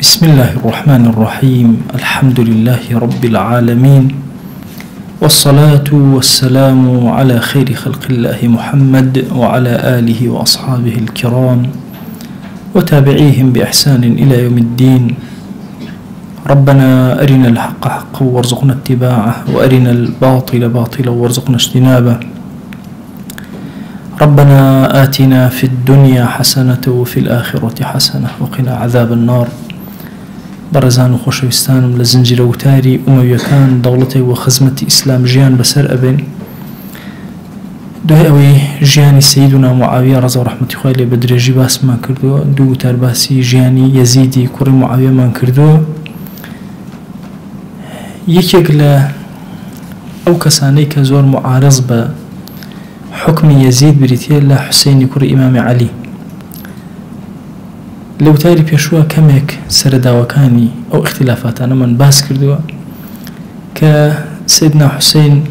بسم الله الرحمن الرحيم. الحمد لله رب العالمين، والصلاة والسلام على خير خلق الله محمد وعلى آله وأصحابه الكرام وتابعيهم بإحسان إلى يوم الدين. ربنا أرنا الحق حقا وارزقنا اتباعه، وأرنا الباطل باطلا وارزقنا اجتنابه. ربنا آتنا في الدنيا حسنة وفي الآخرة حسنة وقنا عذاب النار. برزان وخوشوستانم لزنجير وتاري أمويكان دولتي وخزمة إسلام جيان بسر أبن دوهي أوي جياني سيدنا معاوية رضا ورحمة خوالي بدرجي باس ما كردو، دو ترباسي جياني يزيدي كوري معاوية ما كردو. يكيك أو كساني كزور معارض بحكم يزيد بريتيا لا حسين كوري إمام علي. لو تاري بيشوا كمك سرداوكاني أو اختلافات أنا من باس كردوا كسيدنا حسين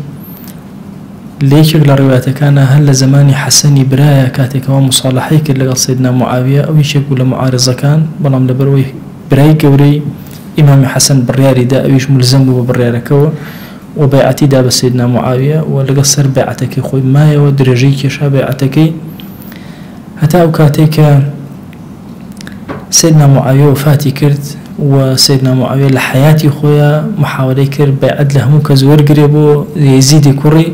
ليش يقول روايته كان هل زماني حسني برايا كاتك ومصالحيك اللي قال سيدنا معاوية أو يقول معارضة كان بلام لبروي براي قوري إمام حسن برياري دا أويش ملزم وبريارك وبيعتي دا بسيدنا معاوية ولقى صر بيعتك خوي ما يودرجيك شابيعتك حتى أوكاتك سيدنا معاوية وفاتي كرد، وسيدنا معاوية لحياتي خويا محاولة كرد بيعد لهم كزور قريبو يزيد كوري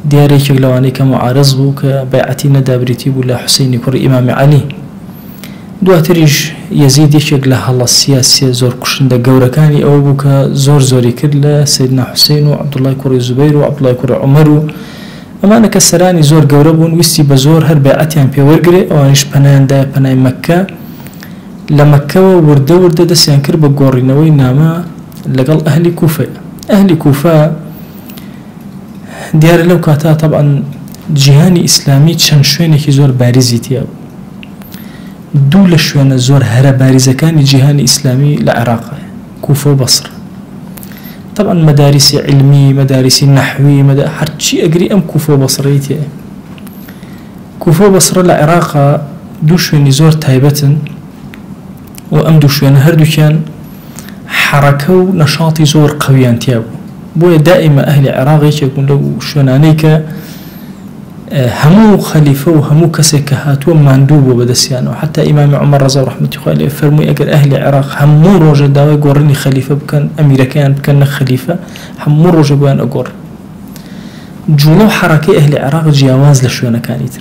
دياري شغلواني كمعارض بو كبيعتي ندابريتي ولا حسين كوري إمام علي. دواتريج يزيد شغله الله السياسية زور قشنده قوركاني أو بو كزور زوري كرد لسيدنا حسين وعبد الله كوري زبير وعبد الله كوري عمر. أما أنا كسراني زور قوربون ويستي بزور هر بيعتي عم بيورقري وانش بنان دا بناي مكة لمكة ورده دسيان كربا قورينوي ناما لقال أهل كوفة. أهل كوفة ديار لو كاتا طبعا جهاني إسلامي تشان شوينة كي زور بارزي تياب دولة شوينة زور هرا بارزة كان جهاني إسلامي لعراق كوفة وبصرة. طبعا مدارس علمي مدارس نحوي حرشي أقري أم كوفة وبصريتي. كوفة وبصرة لعراق دو شوينة زور تايبتن وأم دوشوان هردو كان حركة ونشاطي زور قويان تيابو بويا دائما أهل العراق يقول لو شوانانيك همو خليفة وهمو كسيكهات وماندوب بدسيانو. حتى إمام عمر رضا ورحمة الله فرمي أجر أهل العراق همو روجا داوي قرني خليفة بكان أمريكان بكان خليفة همو روجا بوان أقر جولو حركة أهل العراق جياواز لشوانا كانت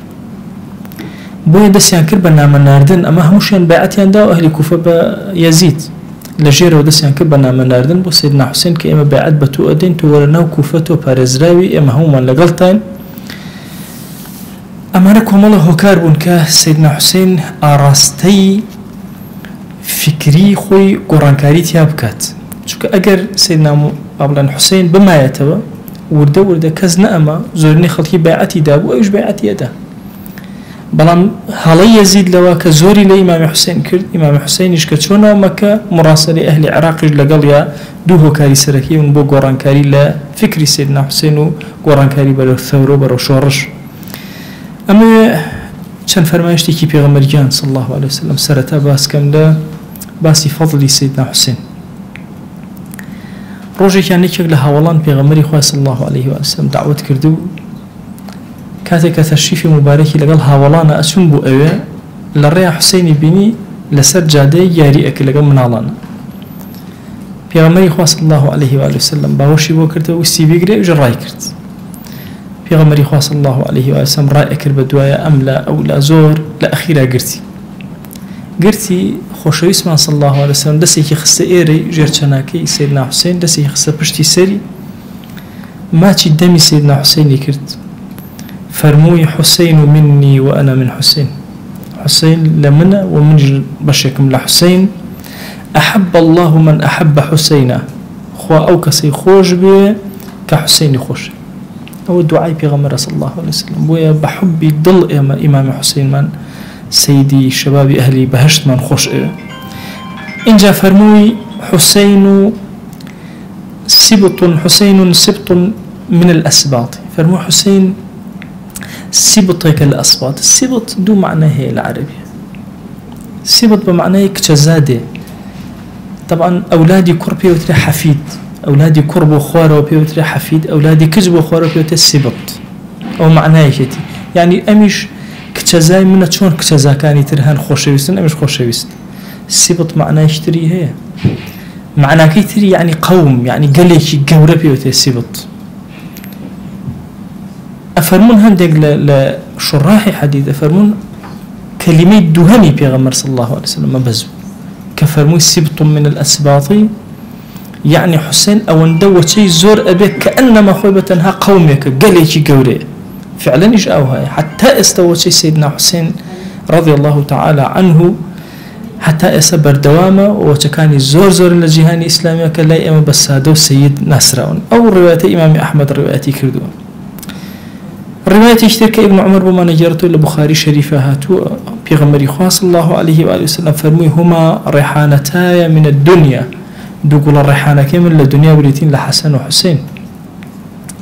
بويا دسيان كربنا من ناردن. أما هموشان باعتيان داو أهل كوفة بيزيد لجيرو دسيان كربنا من ناردن بو سيدنا حسين كإما باعت بتو أدين تورناو كوفتو بارزراوي إما هما لقلتين. أما نكوم الله هكاربون سيدنا حسين أراستي فكري خوي قرانكاري تيابكات شوك أجر سيدنا أبلان حسين بما يتبع ورده كزنا أما زورني خلقي باعتي دابو أيش باعتي يده بلام هالي يزيد لوا كزوري لإمام حسين كرد. إمام حسين يشكتشونا ومكة مراسل أهل العراق لقال يا دوه كاري سركي ونبو قران كاري لا فكري سيدنا حسين وقران كاري برو الثورو برو شورش. أما كان فرمايشتي كي بيغمر جان صلى الله عليه وسلم سرتا باس كم لا باسي فضلي سيدنا حسين روجي كان نيكيك لهاولان بيغمري خواه صلى الله عليه وسلم دعوت كردو كاتك تشريف مباركي لقال هاولانا أسون بو أوي لريا حسيني بيني لسر جادي ياري أكي لقال منالانا بيغمري خواه صلى الله عليه وآله وسلم باوشي بو كرتو وستي بيقري وجر راي كرت. بيغمري خواه صلى الله عليه وآله وسلم راي أكر بدوايا أم لا أو لا زور لأخيرا قرتي خوشو اسمان صلى الله عليه وسلم دسي كي خست إيري جيرچناكي سيدنا حسين دسي كي خست پشتي سري ماچي دمي سيدنا حسين كرت فرموي حسين مني وأنا من حسين. حسين لمنا ومن بشكم لحسين. أحب الله من أحب حسينا خوا أو كسي خوش بي كحسين خوش. أو الدعاء بيغمر صلى الله عليه وسلم بويا بحبي ضل إمام حسين من سيدي شباب أهلي بهشت من خوش إن جاء فرموي حسين سبط من الأسباط. فرموي حسين سبطك الأصوات. السبط دو معناه العربي سبط بمعنى كتزادة طبعا أولادي كور بيوتري حفيد، أولادي كور بخوار وبيوتري حفيد، أولادي كز بخوار وبيوتري سبط، أو معناه كتي يعني أمش كتزاي من شون كتزا كاني ترهان خوشويستن أمش خوشويست سبط معناه يشتري هي معناه كتير يعني قوم يعني قليش جورة بيوتري سبط. أفرمون هندق لشراح حديث أفرمون كلمة دهني بيغمر صلى الله عليه وسلم ما بزو كفرمو سبط من الأسباط يعني حسين أو ندوة شيء زور أبيك كأنما خويبتنها قومك قليش جورة فعلا إيش أوها حتى استوى شيء سيدنا حسين رضي الله تعالى عنه حتى أسبر دوامة وكان زور زور للجهان الإسلامية كلا إمام بسادو سيد ناصر أو رواية إمام أحمد رواية كردو رواية اشترك ابن عمر بما نجرته لبخاري شريفة هاتو بيغمري صلى الله عليه وآله وسلم فرمي هما ريحانتايا من الدنيا دوغل الريحانة كامل للدنيا وليتين لحسن وحسين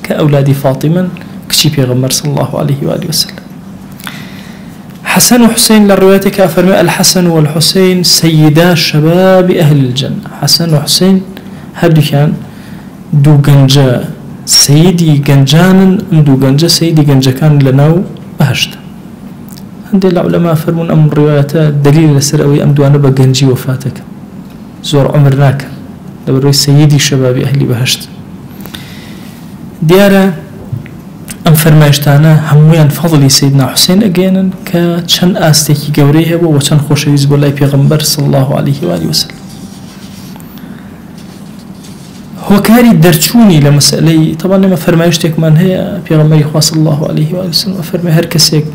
كأولاد فاطمة كشي بيغمر صلى الله عليه وآله وسلم. حسن وحسين للرواية كافرمي الحسن والحسين سيدا شباب أهل الجنة. حسن وحسين هبدو كان دو جنجا سيدي جنجان دو جنجا سيدي جنجا كان لناو بهشت. عند العلماء فرمون أم الروايات دليل لسرقوي أم دوانا بجنجي وفاتك زور عمرناك لبروي سيدي شباب أهل بهشت. ديارة أم فرمايشتانا همويان فضلي سيدنا حسين أجينا كشن آستيكي قوريه وشن خوشويز بالله بيغمبر صلى الله عليه وآله وسلم. هو كاري درچوني لمسألة طبعا لما فرمايشتك من هي بيغمبر صلى الله عليه وآله وسلم فرمي هركسيك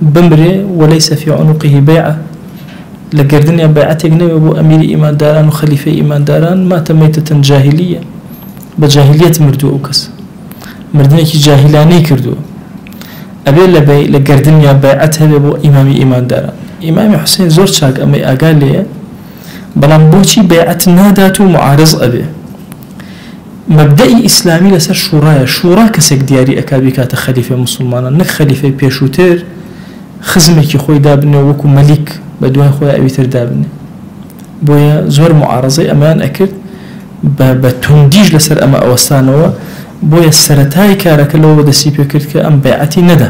بمري وليس في عنقه بيعة لقردني بيعتك نبي أبو أمير إيمان داران وخليفة إيمان داران مات ميتة جاهلية بجاهلية مردو أوكس مردنيكي جاهلاني كردو أبي لقردني بيعتها أبو إيمان داران إمام حسين زور شاق أمي أقال لي بلان بوشي بيعت ناداتو معارض أبي مبدئي إسلامي لسر شورايا شورا كسك دياري أكابي كات خليفة مسلمانا نك خليفة بيشوتر خزمك خوي دابني وكو ملك بدون خوي أبي تر دابني بويا زور معارضة أمان أكد بتنديج لسر أما أوستانوا بويا السرتاي كارك لو بدا سيبيا كرد كأم بيعتي ندى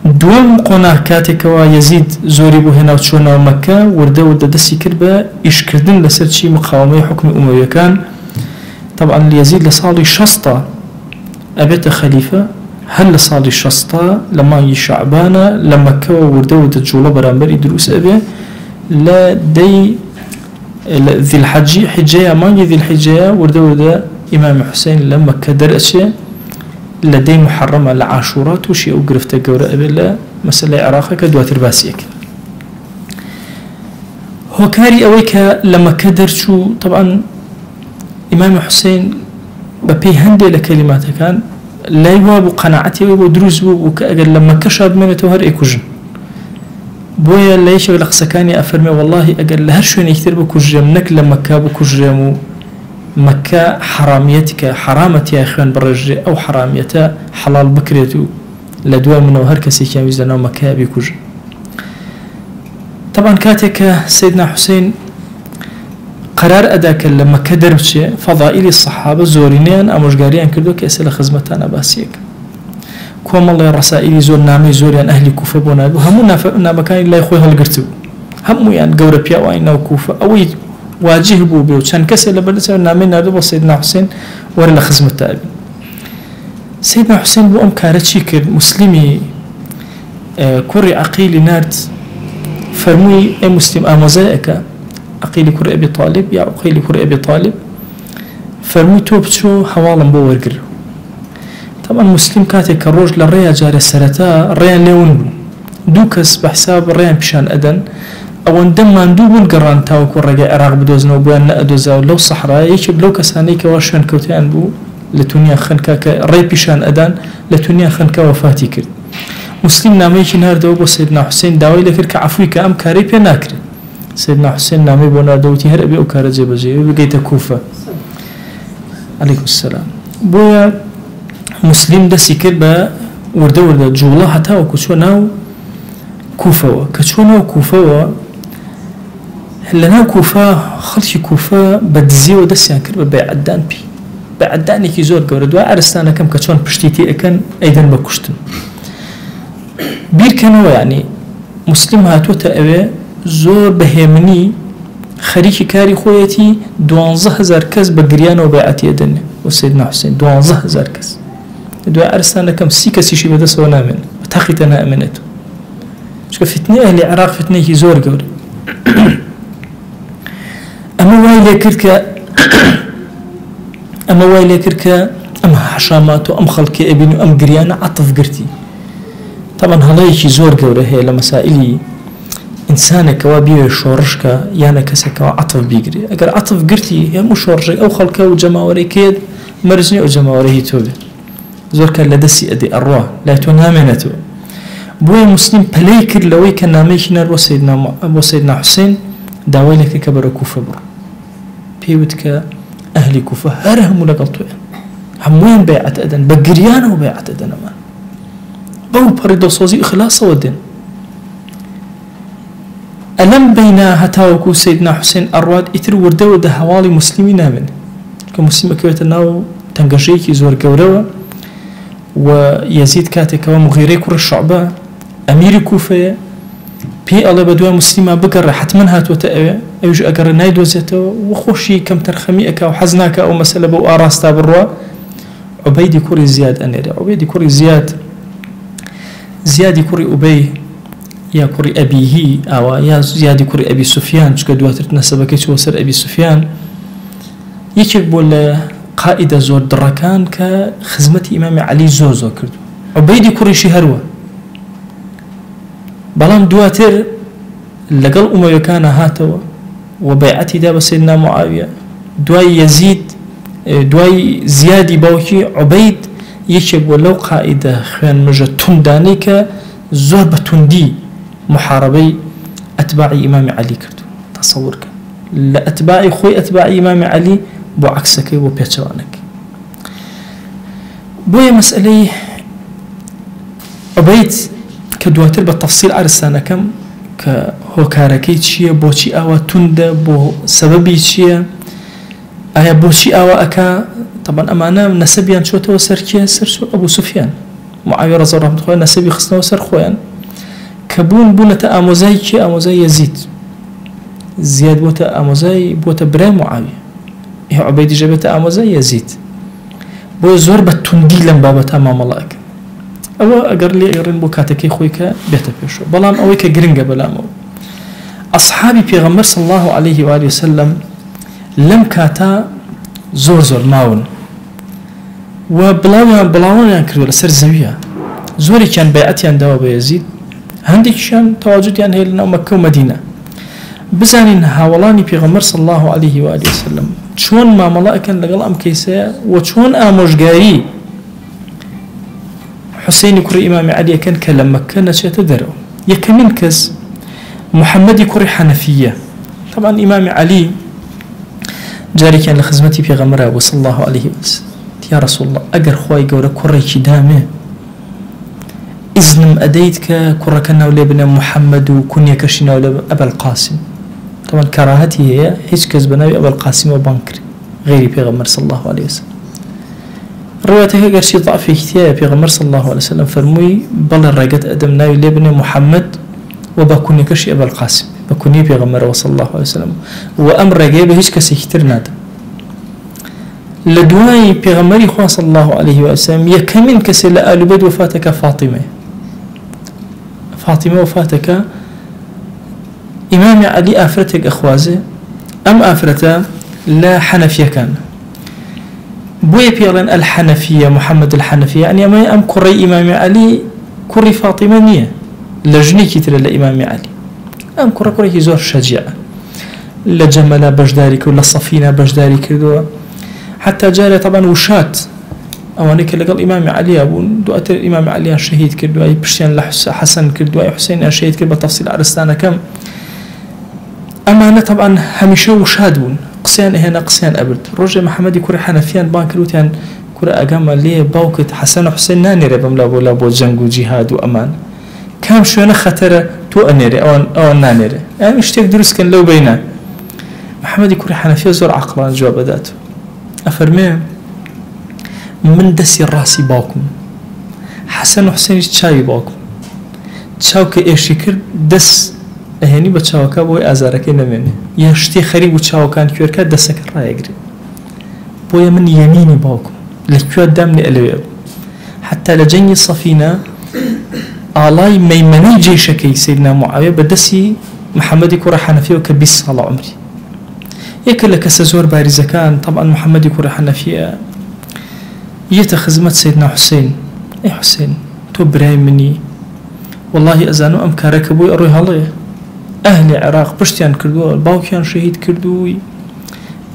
دوام قناه كاتك ويزيد زوري بو هنا وتشونا مكة وردا دسي كربا إيش كردن لسر شي مقاومة حكم أموية كان طبعا يزيد لصالي شسطة أبيت خليفة هل لصالي شسطة لما يشعبانا لما كوا وردو تجولة برامبر يدروس أبي لا دي ذي الحجي حجية ما ذي الحجية وردو إمام حسين لما كدر أشياء لدي محرمة لعاشورات وشي أو قرفت قورة أبي لا مسألة عراقة كدوات رباسيك هو كاري أويك لما كدر شو طبعا إمام حسين ببي هندي لكلماته كان لا يواب قناعتي ودروز وكأجل لما كشاب من توهر إيكوجن بويا لا يشغل قسكاني أفرمي والله أجل هرشون يكتر بكوجم نك لما كابو كوجمو مكة حراميتك حرامتي يا إخوان برجع أو حراميته حلال بكريتو لدوا منه هركسي كان يزنا مكة بيكوجن. طبعا كاتك سيدنا حسين قرار أداك لما كدربش فضائل الصحابة زورينيان أمشجاريان كردو كأسئلة خدمتنا باسيك كوم الله الرسائل زور نامي زوريان أهل كوفة بونادو همونا مكان الله يخوي هالقرتو همو يعني جورة بيا وين أو كوفة أو واجه بوبي وكان كسر لبلد نامي نادو سيدنا حسين ورا خدمة تابي سيدنا حسين بو أم كارتشي كرد مسلمي كوري عقيل نارد فرمي أي مسلم أمزائك عقيل كور أبي طالب يا عقيل كور أبي طالب فرمي توبشو حوالا بورقر طبعا مسلم كاتك الروج للريا جاري السرطاء الريا لون دوكس بحساب الريا بشان أدن أو ندم ما ندوب القران تاو كور رجع عراق بدوزنا وبيان أدوزا لو صحراء يشب لو كسانيك واشان كوتان بو لتونيا خنكا الريا بشان أدن لتونيا خنكا وفاتي كرد مسلم ناميك نهار دوبو سيدنا حسين داوي لكرك عفويك أم كاريبيا ناكر سيدنا حسين نامي بونا دوتي هر أبي أكار جبجي بقيت كوفة عليكم السلام بويا مسلم ده سكر با ورده جولا حتى وكشوناو كوفة كشوناو كوفة لنا كوفة خلشي كوفة بدزي ودسيان كرب بيعدان بي بيعداني كي زور قورد وعرستانا كم كتشون بشتيتي اكن ايدن بكشتن بير كانوا يعني مسلم هاتوتا اوه زور بهيمني خريكي كاري خويتي 12,000 كس بقريان وبيعتي يدني وسيدنا حسين 12,000 كس دوا عرستانا كم سي كسي شي بدس ونامن بتاقيتنا امنتو شكا فتنة اهل العراق فتنة كي زور قورد أما وايلي كركا أما حشاماتو أم خلقي ابنو أم قريانا عطف قرتي طبعا هلايكي زور قوره هي لمسائلي إنسانة كوابيه شورشكا يانا كسا كوا عطف بيقري أقر عطف قرتي يا مو شورشك أو خلقا وجماوري كيد مرزني وجماوري توبي زور كان لدسي أدي أرواح لا تنامنتو بوي مسلم بليكر لوي كان ناميكنا وسيدنا حسين داوي لك كبر كوفة برا بيوتك أهل كوفة هرهم لقلتوا هموين بيعت أدن بقريانه وبيعت أدن ما بو بريدو صوزي إخلاص ودن ألم بين هتاوكو سيدنا حسين أرواد إتر وردو ده حوالي مسلمين من كمسلم كويتناو تنقشيكي زور قوروا ويزيد كاتك ومغيري كور الشعبة أمير كوفة بي الله بدوا مسلمة بقرة حتما هات وتأوي أيش أقرأ نايد وزته وخوشي كم ترخميك أو حزناك أو مسألة بو أراستا بروا عبيد كوري زياد أنيري عبيد كوري زياد كوري أبي يا كوري أبيه أو يا زياد كوري أبي سفيان شو قدوا تتناسبك شو وصل أبي سفيان يكتب ولا قائد زور دركان كخدمة إمام علي زوزو كردو عبيد كوري شهروه بلام دواتر لقل أمي كان هاتوا وبيعتي داب سيدنا معاوية دواي يزيد دواي زيادي باوكي عبيد يشب ولو قائدة خيان مجا تندانيك زور بتندي محاربي أتباع إمام علي كردو تصورك لا أتباعي خوي أتباع إمام علي بو عكسك وبيتشوانك بويا مسألة عبيد كدواتر بالتفصيل عرسانا كم كهوكاركي تشيه بوشي آوا تنده بو سببي تشيه آيا بوشي آوا أكا طبعا أمانا نسبيان شوته وسركيه سرسو أبو سفيان معاوية رضي الله عنه نسبي خصنا وسر خوان كبون بونة آموزاي كي آموزاي يزيد زياد بوتا آموزاي بوتا برا معاوية إيه عبيد جابتا آموزاي يزيد بو زور بتندي لم بابتا ما ملاك أو أجر لي أجرين بوكاتكي خويك بيته بيشو بلام أويك جرينجا بلامو أصحابي بيغمر صلى الله عليه وآله وسلم لم كاتا زور ماون وبلاوان يعني كردو لسر زوية زوري كان بيعتي عن دوا بيزيد هنديك كان تواجد يعني لنا مكة ومدينة بزانين هاولاني بيغمر صلى الله عليه وآله وسلم شون ما ملائكا لقل أم كيسا وشون آموشقاري حسين كري إمام علي كان كلام مكة نشأت درو يكمن كز محمد كري حنفية طبعا إمام علي جاري كان لخدمتي في غمرة وصلى الله عليه وسلم يا رسول الله أجر خواي جورا كري كدامه إذن أديتك كرة كنا ولابنا محمد وكنيا كشنا ولا أبا القاسم طبعا كراهتي هي هيك كذبنا أبا القاسم وبنكر غيري في غمر صلى الله عليه وسلم روايتك أجر شيء ضعف كتير في غمر صلى الله عليه وسلم فرموي بل الرجت أدمنا ولابنا محمد وبكوني كشي أبا القاسم بكوني في غمر وصلى الله عليه وسلم وأمر جايبه هيك كسي كتير نادم لدواي في غمري خوا صلى الله عليه وسلم يكمن كسي لآل بيت وفاتك فاطمة وفاتك إمام علي آفرتك أخوازه أم آفرته لا حنفية كان بوي بيرن الحنفية محمد الحنفية يعني أم كري إمام علي كري فاطمة نية لجني كتير لإمام علي أم كري زور شجاع لجمل بجداري ولا صفينة بجداري كردو حتى جاري طبعا وشات أوانيك لقال إمام علي أبو دوات الإمام علي الشهيد كردو أي بشتين لحسن كردو أي حسين الشهيد كردو بتفصيل أرستانا كم أما أنا طبعا هميشه وشادون قسيان هنا قسيان أبد رجع محمد كوري حنفيان بانكروتيان كوري أقام ليه باوكت حسن وحسين نانيري بملابو لابو جنگ وجهاد وأمان كام شو أنا خطر تو أنيري أو نانيري يعني مشتاق دروس كان لو بينا محمد كوري حنفية زور عقلان جواب داته أفرمي من دسي راسي باكم حسن وحسين تشاوي باكم تشاوك إيش كرد دس هني بتشاوكا بوي أزارك نمني يشتي خريب وتشاوكان كيوركا دسك الرايقري بوي من يميني باكم لكيو دامني ألويب حتى لجني الصفينة آلاي ميمني جيشكي سيدنا معاوية بدسي محمد كوري حنفية وكبيس على عمري يكل لك سزور بارزة كان طبعا محمد كوري حنفية يتخزمت سيدنا حسين اي حسين تو براي مني والله أزانو أم كاركبوي أروي هالله أهل العراق بشتيان كردو باوكيان شهيد كردوي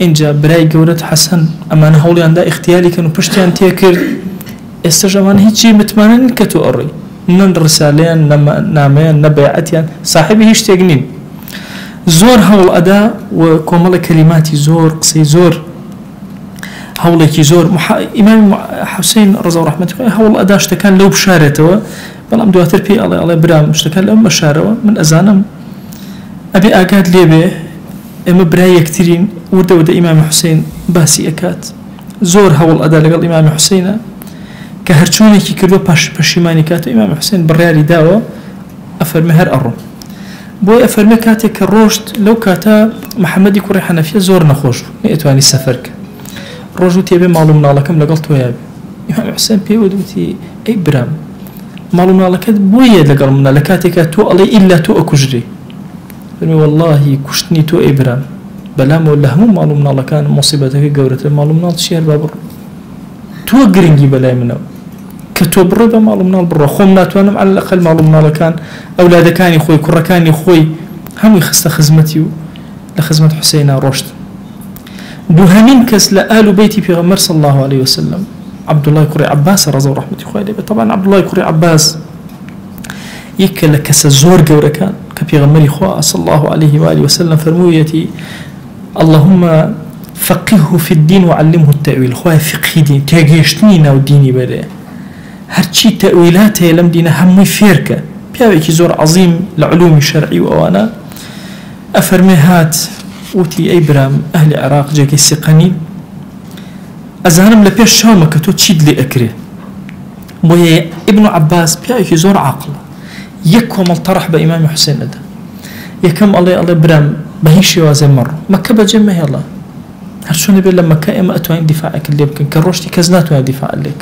إنجا براي قورت حسن أما أنا هولي عندها اختياري كانوا بشتيان تيكر استجابان هيجي متمانن كتو أروي نن رسالين نامين نبيعتيان صاحبي هيش تيقنين زور هول أداء وكمال كلماتي زور قصي زور هولكي زور إمام حسين رضا ورحمة الله هول أداء اشتكان لو بشارته بلام دواتر بي الله برام اشتكان لو مشاره من أزانم أبي أقاد ليبه إما براي كتيرين ودا إمام حسين باسي أكات زور هول أداء لقال إمام حسين كهرچوني كي كردو بشيماني كاتو إمام حسين بريالي داوا أفرمي هر أرو بوي أفرمي كاتي كالروشت لو كاتا محمد كوري حنفية زور نخوش نيتواني سفرك روجو تيبي معلومنا لكم لقلت ويابي إمام حسين بيودوتي أي برام معلومنا لك بوي لقل منا لكاتي كاتو علي إلا تو أكجري فرمي والله كشتني تو أي برام بلام ولا هم معلومنا لكان مصيبتك قورة معلومنا تشير بابر تو قرنجي بلاي منو كتو بربا معلومنا البرا خومنا توانم على الأقل معلومنا لكان أولاد كاني خوي كرة كاني خوي هم يخست خزمتي لخزمة حسين رشد دو همين كس لآل بيتي في غمر صلى الله عليه وسلم عبد الله كوري عباس رضي الله عنه خوي طبعا عبد الله كوري عباس يكل كس زور قورة كان كبي غمري خوا صلى الله عليه وآله وسلم فرمويتي اللهم فقهه في الدين وعلمه التأويل خواه فقه دين تاقيشتنينا وديني بره هرچي تأويلاته لم دينا همي فيركة بياوكي زور عظيم لعلوم الشرعي وأنا أفرمي هات وتي أي برام أهل العراق جاكي السقانين أزانم لبيش شامك تو تشيد لي أكره بويا ابن عباس بياوكي زور عقل يكوم الطرح بإمام حسين أدا يكم الله برام بهيشي وازي مرة مكة بجمع يلا هرشوني بي لما كائمة أتوين دفاعك اللي بكن كروشتي كزنات وين دفاع لك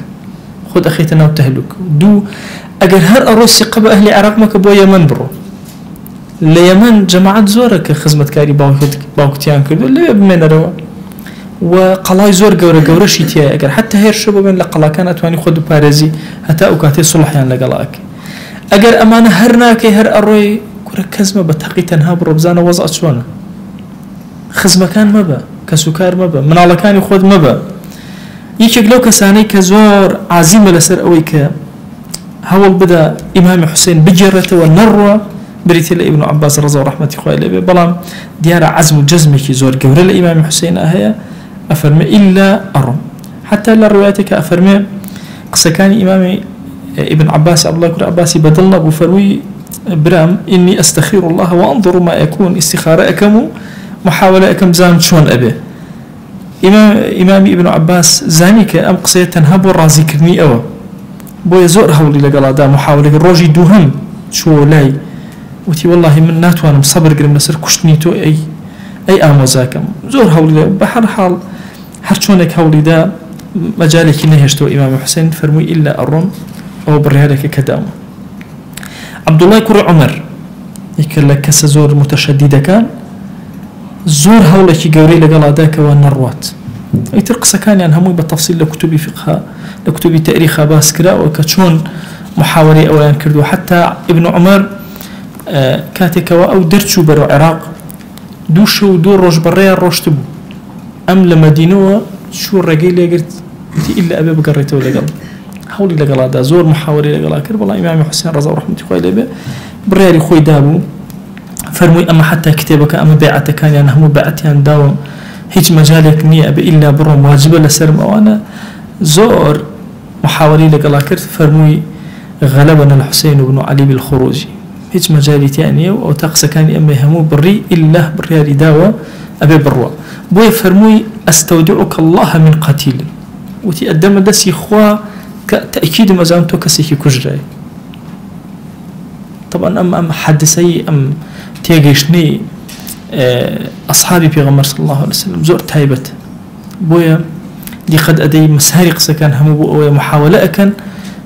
خد أخيتنا وتهلك دو أجر هر أروسي قبل أهل العراق ما كبوا يمن برو ليمن جماعة زورك خدمة كاري باوكتيان كردو اللي بمن روا وقلاي زور جورة شيتيا أجر حتى هير شباب من لقلا كان أتواني خدوا بارزي حتى أوكاتي صلح يعني لقلاك أجر أمانة هرناك هر أروي كرة كزمة بتحقي تنها بربزانة وضع شوانا خزمة كان مبا كسكر مبا من على كان يخود مبا يكيك لو كساني كزور عزيمة لسر أويك هول بدا إمام حسين بجرته والنروة بريتي ابن عباس رضي الله رحمة الله بلام ديار عزم الجزم كي زور قبر الإمام حسين أهيا أفرمي إلا أرم حتى لا روايتك أفرمي قصة كان إمام ابن عباس عبد الله كر عباسي بدلنا بفروي برام إني أستخير الله وأنظر ما يكون استخارة أكمو محاولة أكم زام شون أبي إمام ابن عباس زانيك أم قصية تنهب الرازي كرني أو بو يزور هولي لقلا دا محاولة الروجي دوهم شو لاي وتي والله من ناتوانا مصبر قرم نسر كشتني تو أي آموزاكم زور هولي بحر حال هرشونك هولي دا مجالك نهشتو إمام حسين فرمي إلا الرم أو برهالك كدام عبد الله كري عمر يكلك كسا زور متشددة كان زور هولكي قوري لقلا داك والنروات اي ترقصة كان يعني هموي بالتفصيل لكتبي فقه لكتبي تاريخ باسكرا وكتشون محاولة أولان كردو حتى ابن عمر كاتك أو درتشو برو عراق دوشو دور روش بريا روش تبو أم لمدينة شو الرجال يقرت إلا أبي بقريته ولا قلب حولي لقلا دا زور محاولة لقلا كرب والله إمام حسين رضا ورحمة الله عليه بريالي خوي دابو فرمي أما حتى كتابك أما بيعتك كان يعني هم بيعتي عن داوم هيج مجالك نية أبي إلا برهم واجبة لسرم وأنا زور محاولي لقلا كرت فرمي غلبنا الحسين بن علي بالخروج هيج مجالي تانية وتقص كان أما همو بري إلا بريالي داوة أبي بروا بوي فرموي أستودعك الله من قتيل وتي أدم دسي خوا تأكيد مزامتو كسيكي كجراي طبعا أم حدثي أم تيجيشني أصحابي بيغمر صلى الله عليه وسلم زور تايبت بويا دي قد أدي مسارق سكان هم بو محاولة أكن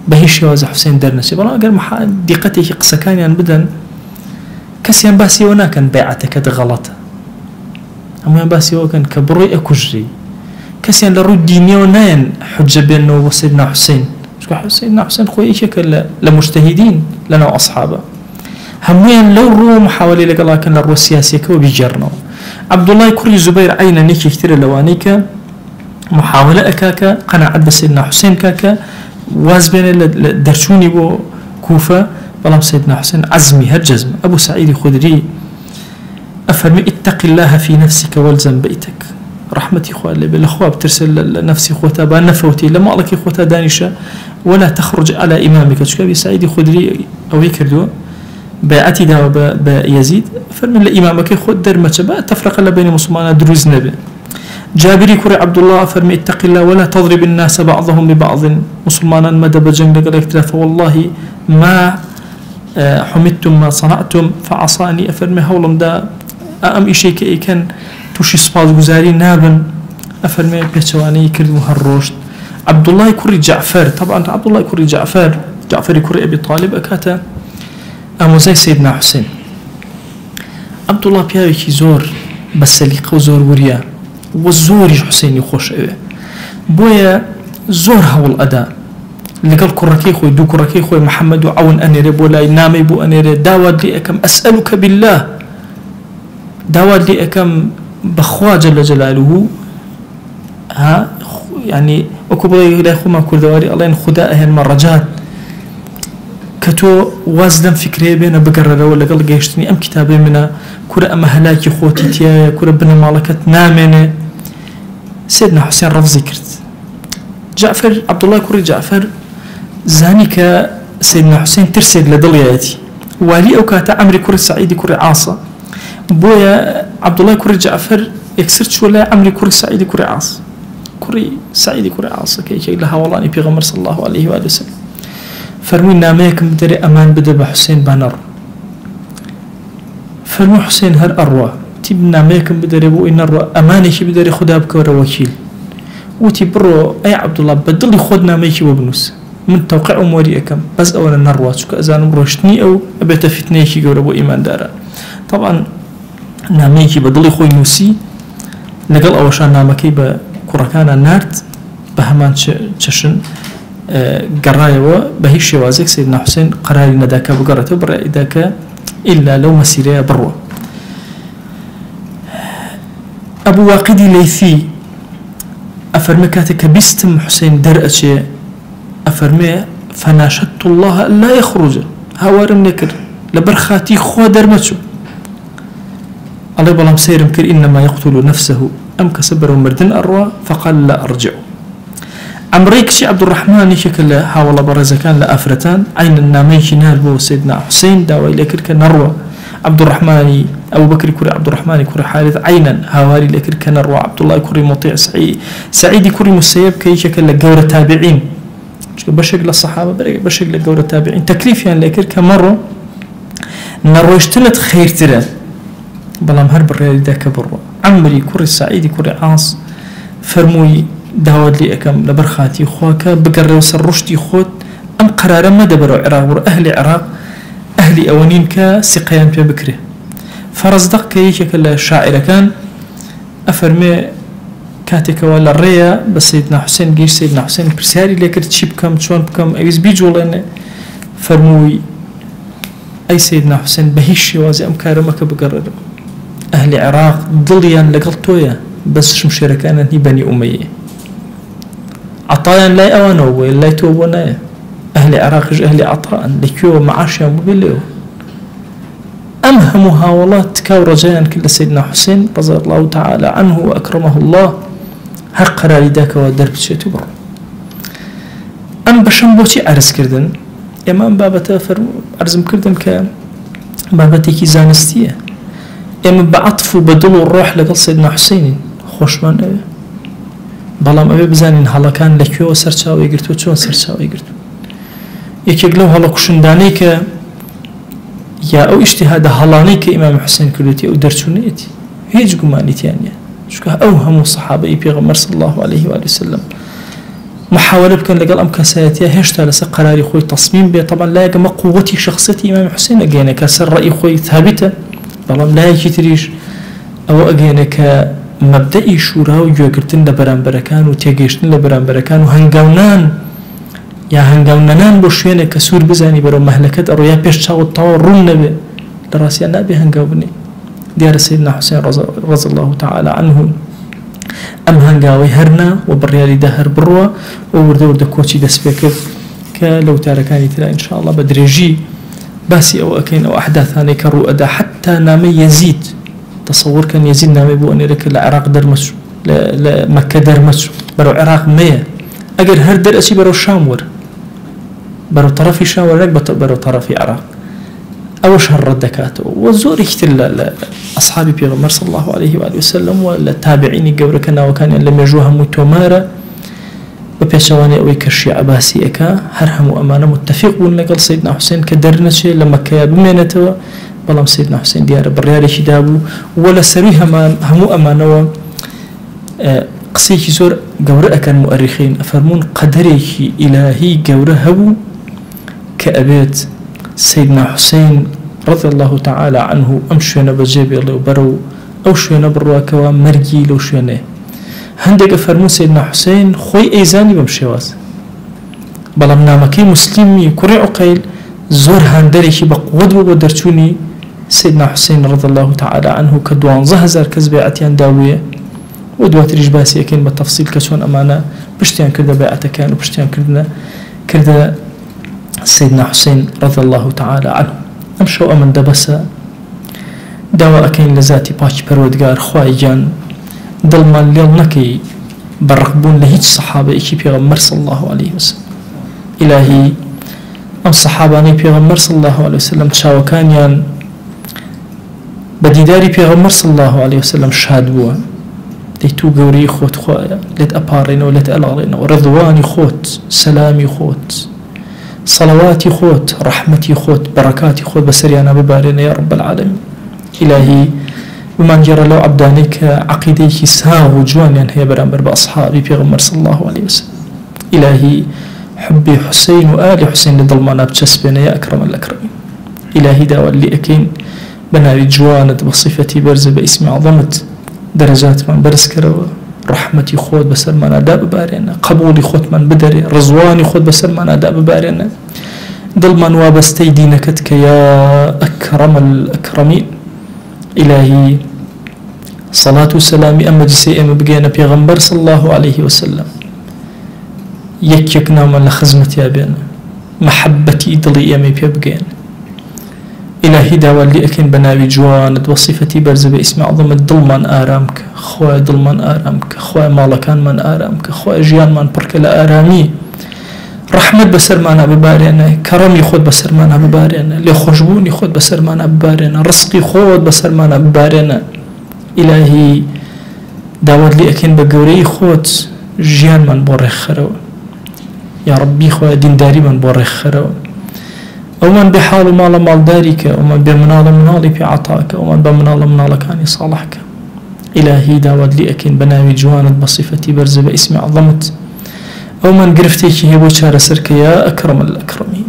بهيش يوازع حسين درنسي بلا قال دقتي قسكان يعني بدن كسيان باسي وناكن بيعتك غلط أما باسي وكان كبري أكجري كسيان لرود ديني وناين حجة بينه وسيدنا حسين سيدنا حسين خوي شكل لمجتهدين لنا وأصحابه همين لو رو محاولة لقلا كان لرو السياسي كو بيجرنا عبد الله كوري زبير عينا نيكي كتير لوانيك محاولة أكاكا قناعة بسيدنا حسين كاكا واز بين درشوني بو كوفة بلام سيدنا حسين عزمي هالجزم أبو سعيد الخدري أفرمي اتق الله في نفسك والزم بيتك رحمتي إخوة اللي بالأخوة بترسل لنفسي خوتا بان نفوتي لما لك خوتا دانشة ولا تخرج على إمامك شكابي سعيد الخدري أو يكردو بيعتي داوة بيزيد فرمي لإمامك خود درمتش بقى تفرق بين مسلمان دروز نبي جابري كري عبد الله فرمي اتق الله ولا تضرب الناس بعضهم ببعض مسلمانا مدى بجنگ لقلك فوالله ما حمدتم ما صنعتم فعصاني أفرمي هولم دا أم إشي كي كان توشي سباز جزاري نابن أفرمي بيتواني كردو هالروشت عبد الله كري جعفر طبعا عبد الله كري جعفر كري أبي طالب أكاتا أمو زي سيدنا حسين عبد الله بياوي زور بسليقة وزور وريا وزوري حسين يخوش بويا زور هول أداء لقال كركي خوي دو كركي خوي محمد وعون أنيري بولاي نامي بو أنيري داود لي أكم أسألك بالله داود لي أكم بخوا جل جلاله ها يعني وكبري لا يخو ما كل دواري الله ينخدا أهل مرجات كتو وازدم فكري بينا بقرر ولا قال جيشتني أم كتابي منا كرة أما هلاكي خوتي تيا كرة بنا مالكت نامنة سيدنا حسين رفض ذكرت جعفر عبد الله كري جعفر زانيك سيدنا حسين ترسل لضلياتي والي أو كاتا عمري كري سعيد كري عاصة بويا عبد الله كري جعفر يكسرت ولا عمري كري سعيد كري عاص كري سعيد كري عاصة كي لها والله أني بيغمر صلى الله عليه وآله وسلم فرمي ناميكم بدري أمان بدأ بحسين بانر فرمو حسين هر أروى تيب ناميكم بدري بو إن الرو أماني شي بدري خدا بكور وكيل وتي برو أي عبد الله بدل خد ناميكي وبنوس من توقع أموريكم بس أولا نروى شو كأزان بروشتني أو أبيت فتني شي جور أبو إيمان دارا طبعا ناميكي بدل خوي نوسي نقل أوشان نامكي بكوركانا نارت بهمان تششن قراية بهيش شوازك سيدنا حسين قراري نداك بقرته برا إذاك إلا لو مسيرة بروا أبو واقدي ليثي أفرمي كاتك بستم حسين درأتي أفرمي فناشدت الله لا يخرج هوارم نكر لبرخاتي خوا درمتشو الله بلام سيرم كر إنما يقتل نفسه أم كسبر مردن أروى فقال لا أرجع أمريك شي عبد الرحمن شكل حاول برزكان لأفرتان عين النامي نال بو سيدنا حسين داوي لكرك نروى عبد الرحمن أبو بكر كوري عبد الرحمن كوري حارث عينا هاواري لكرك نروى عبد الله كوري مطيع سعيد كوري مسيب كي شكل لجورة تابعين بشق للصحابة بشق لجورة تابعين تكليف يعني لكرك مرة نروى اشتلت خير ترى بلام هرب الريال ذاك برا عمري كوري سعيد كوري عاص فرموي داود لي أكم لبرخاتي خواك بقرر وسر رشدي خود أم قرار ما دبروا عراق ور أهل عراق أهل أوانين كسقيان في بكره فرزدق كي شكل شاعر كان أفرمي كاتك ولا الريا بس سيدنا حسين جيش سيدنا حسين برسالي لكرت شيب كم شون بكم أيز بيجوا لنا فرموي أي سيدنا حسين بهيش وازي أم كارمك بقرر أهل عراق ضليان لقلتويا بس شمشيركان هي بني أمية عطايا لا أوانو لا يتوبونا أهل العراق أهل عطاء لكيو معاشا مبليو أمهم هاولات كاو رجاء كل سيدنا حسين رضي الله تعالى عنه وأكرمه الله هر قرار داك ودرب شيتو بر أم بشنبوتي عرس كردن إمام بابتا فرمو عرزم كردن ك بابتي كي زانستية ئێمە بە عەتف و بە دڵ و ڕۆح لەگەڵ سەیدنا حوسێنین خۆشمان ئەوێ بەڵام ئەوێ بزانین هەڵەکان لەکوێوە سەرچاوی گرتووە چۆن سەرچاوی گرتووە یەکێک لەو هەڵە کوشندانەی کە یا ئەو ئیجتیهادە هەڵانەی کە ئیمام حوسێن کردوێتی ئەو دەرچوونەیەتی هیچ گومانیتیان نییە چونکە ئەو هەموو سەحابەی پێغەمبەر صلی الله عليه وآله وسلم محاولة بکەن لەگەڵ ئەم کەسایەتیە هێشتا لەسەر قەراری خۆی تەسمیم بێت طبعا لایەکەمە قووەتی شخصەتی ئیمام حوسێن ئەگەێنە کە سەر ڕەئی خۆی ثابتە بەڵام لایەکی تریش ئەوە ئەگەێنە کە مەبدەئی شورا و گوێگرتن لە بەرامبەرەکان و تێگەیشتن لە بەرامبەرەکان و هەنگاونان یا هەنگاونەنان بۆ شوێنێک کە سوور بزانی بەرەو مەهلەکەت ئەڕۆیا پێش چاوت تاوە ڕوون نەبێ لە ڕاستیان نابێ هەنگاو بنێ دیارە سەیدنا حوسێن رضی الله تعالى عنه ئەم هەنگاوەی هەرنا و بڕیاریدا هەر بڕوە و وردە وردە کۆچی دەست پێ کرد کە لەو تارەکانی ترا ئینشاءالله بە درێژی باسی ئەو ئەکەین ئەو ئەحداثانەی کە ڕوو ئەدا حتا نامەی یەزید تصور کەن یەزید نامەی بۆ ئەنێرە کە لە عێراق دەرمەچوو لە مەککە دەرمەچوو بەرەو عێراق مەیە ئەگەر هەر دەرئەچی بەرەو شام وەرە بەرەو تەرەفی شام وەرە بەرەو تەرەفی عێراق ئەوەش هەر ڕەت دەکاتەوە و زۆرێکی تر لە ئەصحابی پێغەمبەر صلی الله عليه وآله وسلم و لە تابعینی گەورەکە ناوەکانیان لە مێژووە هەمووی تۆمارە بە پێچەوانەی ئەوەی کە شیعە باسی ئەکا هەر هەموو ئەمانە متفق بوون لەگەڵ سەیدنا حوسێن کە دەرنەچێت لە مەککەیە بمێنێتەوە بەڵام سەیدنا حوسێن دیارە بڕیارێکی دابوو و لە سەروی هەموو ئەمانەوە قسەیەکی زۆر گەورە ئەکەن مؤرخین ئەفەرمون قەدەرێکی ئیلاهی گەورە هەبوو کە ئەبێت سيدنا حسين رضي الله تعالى عنه أم شوينة بجيبي الله وبرو أو شوينة برواكوا مرجي لو شوينة هندق فرمو سيدنا حسين خوي أيزاني بمشيواز بلام نامكي مسلمي كوري عقيل زور هندريكي بقود وبدرتوني سيدنا حسين رضي الله تعالى عنه كدوان زهزار كزبيعتيان داوية ودوات ريش باسي أكين بالتفصيل كسون أمانة بشتيان كردا بيعتا كان وبشتيان كردا سيدنا حسين رضي الله تعالى عنه أمشوا أمن دبسا دواء كين لذاتي باش برودگار خواهجان دلمان ليل نكي برقبون لهيج صحابة إيكي بيغمر صلى الله عليه وسلم إلهي أم صحاباني بيغمر صلى الله عليه وسلم تشاوكانيان بديداري بيغمر صلى الله عليه وسلم شهاد بوا ديتو قوري خوت خوايا لت أبارين ولت ألغرين ورضواني خوت سلامي خوت صلواتي خوت رحمتي خوت بركاتي خوت بسريانا ببارنا يا رب العالمين إلهي ومن جرى لو عبدانك عقيديك ساغ وجوان هي برامبر بأصحابي بيغمر صلى الله عليه وسلم إلهي حبي حسين وآل حسين لضلمانا بجسبنا يا أكرم الأكرمين إلهي داوى اللي أكين بناري جوانت بصفتي برز باسم عظمت درجات من برز كروا رحمتي خود بسر من أداء ببارينا قبولي خود من بدري رضواني خود بسر من أداء ببارينا دل من وابستي دينكتك يا أكرم الأكرمين إلهي صلاة والسلام أما جسي أما بقينا بيغمبر صلى الله عليه وسلم يكيكنا من لخزمتي أبينا محبتي دلي أمي بيبقينا إلهي داوى اللي أكن بناوي جواند وصفتي برز باسم عظم الظلمان آرامك خواه ظلمان آرامك خواه مالكان من آرامك خواه جيان من برك لآرامي رحمت بسر مانا ببارينا كرمي خود بسر مانا ببارينا لخشبوني خود بسر مانا ببارينا رزقي خود بسر مانا ببارينا إلهي داوى اللي أكن بقوري خود جيان من بورخ خرو يا ربي خواه دين داري من بورخ خرو ومن بحال مال مالدارك ومن بمنال منالي في عطاك ومن بمنال منالكان صالحك إلهي داود لي أكين بناوي جوانت بصفتي برز باسم عظمت ومن قرفتيك هي بوشار سرك يا أكرم الأكرمين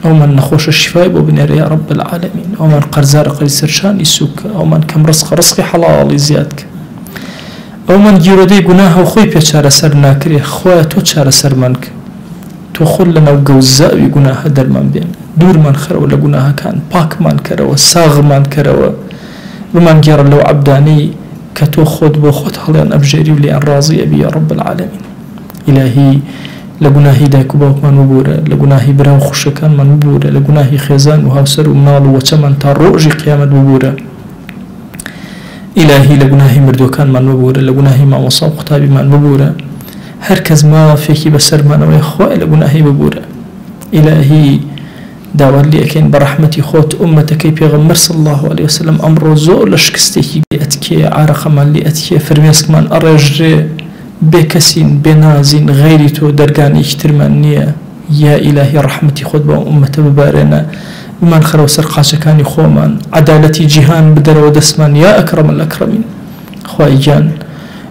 ومن نخوش الشفاء وبنير يا رب العالمين ومن قرزار قرسرشان يسوك ومن كم رزق حلال زيادك ومن جيرودي قناه وخوي بيشار سر ناكري خواه توشار سر منك تخل لنا وجوزاء يقناها درمان بين دور من خرو لقناها كان باك من كرو ساغ من كرو ومن جرى لو عبداني كتو خود بو خود حليان أبجري وليان راضي أبي يا رب العالمين إلهي لقناهي دايكو باوك من مبورة لقناهي براو خشكان من مبورة لقناهي خيزان وهاوسر ومنال وچمن تروجي قيامة مبورة إلهي لقناهي مردوكان من مبورة لقناهي ما وصاب قطابي من مبورة هركز ما فيكي بسر ما نوي خواه لقناهي مبورة إلهي داوار لي أكين برحمتي خوت أمتك بيغمر صلى الله عليه وسلم أمر زور لشكستي أتكي عارق من لي أتكي فرميسك من أرجر بكسين بنازين غيري تو درقاني اجترمانية يا إلهي رحمتي خود بأمة ببارنا من خرو سرقاش كاني خومان عدالتي جهان بدر ودسمان يا أكرم الأكرمين خوايجان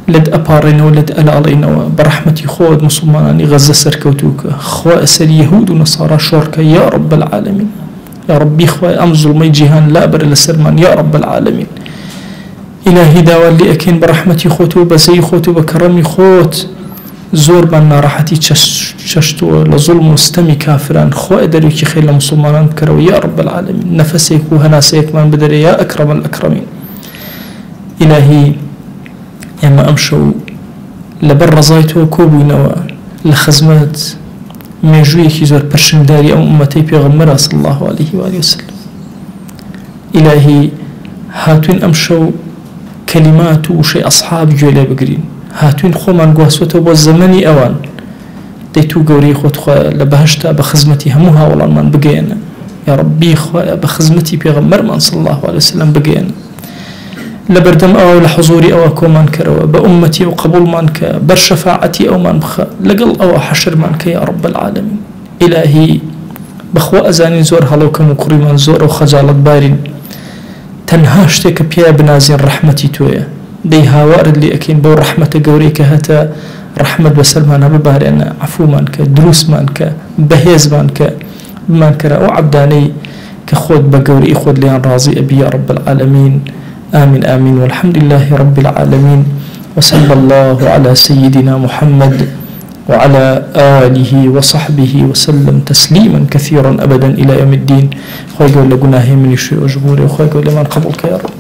لد أبارين ولد ألالين برحمتي خود مسلماناني غزة سركوتوك خوا أسر يهود ونصارى شركة يا رب العالمين يا ربي خوا أم ظلمي جهان لا بر لسرمان يا رب العالمين إلهي داوال لي أكين برحمتي خوتو بزي خوتو بكرمي خوت زور بنا راحتي ششتو لظلم مستمي كافران خو أدريك خير لمسلمان كرو يا رب العالمين نفسك وهناسيك من بدر يا أكرم الأكرمين إلهي يما أمشو لبر رزايتو كوبو نوا لخزمات ميجوي كيزور برشمداري أو أمتي بيغمرا صلى الله عليه وآله وسلم إلهي هاتوين أمشو كلمات وشي أصحاب جولي بقرين هاتوين خومان قواسوتو بوزمني أوان ديتو قوري خود خواه لبهشتا بخزمتي هموها والله من بقينا يا ربي خواه بخزمتي بيغمر من صلى الله عليه وسلم بقينا لبردم أو لحضوري أو كومان كروا بأمتي وقبول مانك برشفاعتي أو من بخ لقل أو حشر مانك يا رب العالمين إلهي بخوا أزاني زور هلوكم وكريمان زور وخجالة بارين تنهاشتك بيا بنازين رحمتي تويا دي هاوار اللي أكين بو رحمة قوريك هتا رحمة بسلمان ببارين عفو مانك دروس مانك بهيز مانك وعبداني كخود بقوري خود ليان راضي أبي يا رب العالمين آمين آمين والحمد لله رب العالمين وصلى الله على سيدنا محمد وعلى آله وصحبه وسلم تسليما كثيرا أبدا إلى يوم الدين خوي قول لقناهي من يشوي أجبوري وخوي قول لمن قبلك يا رب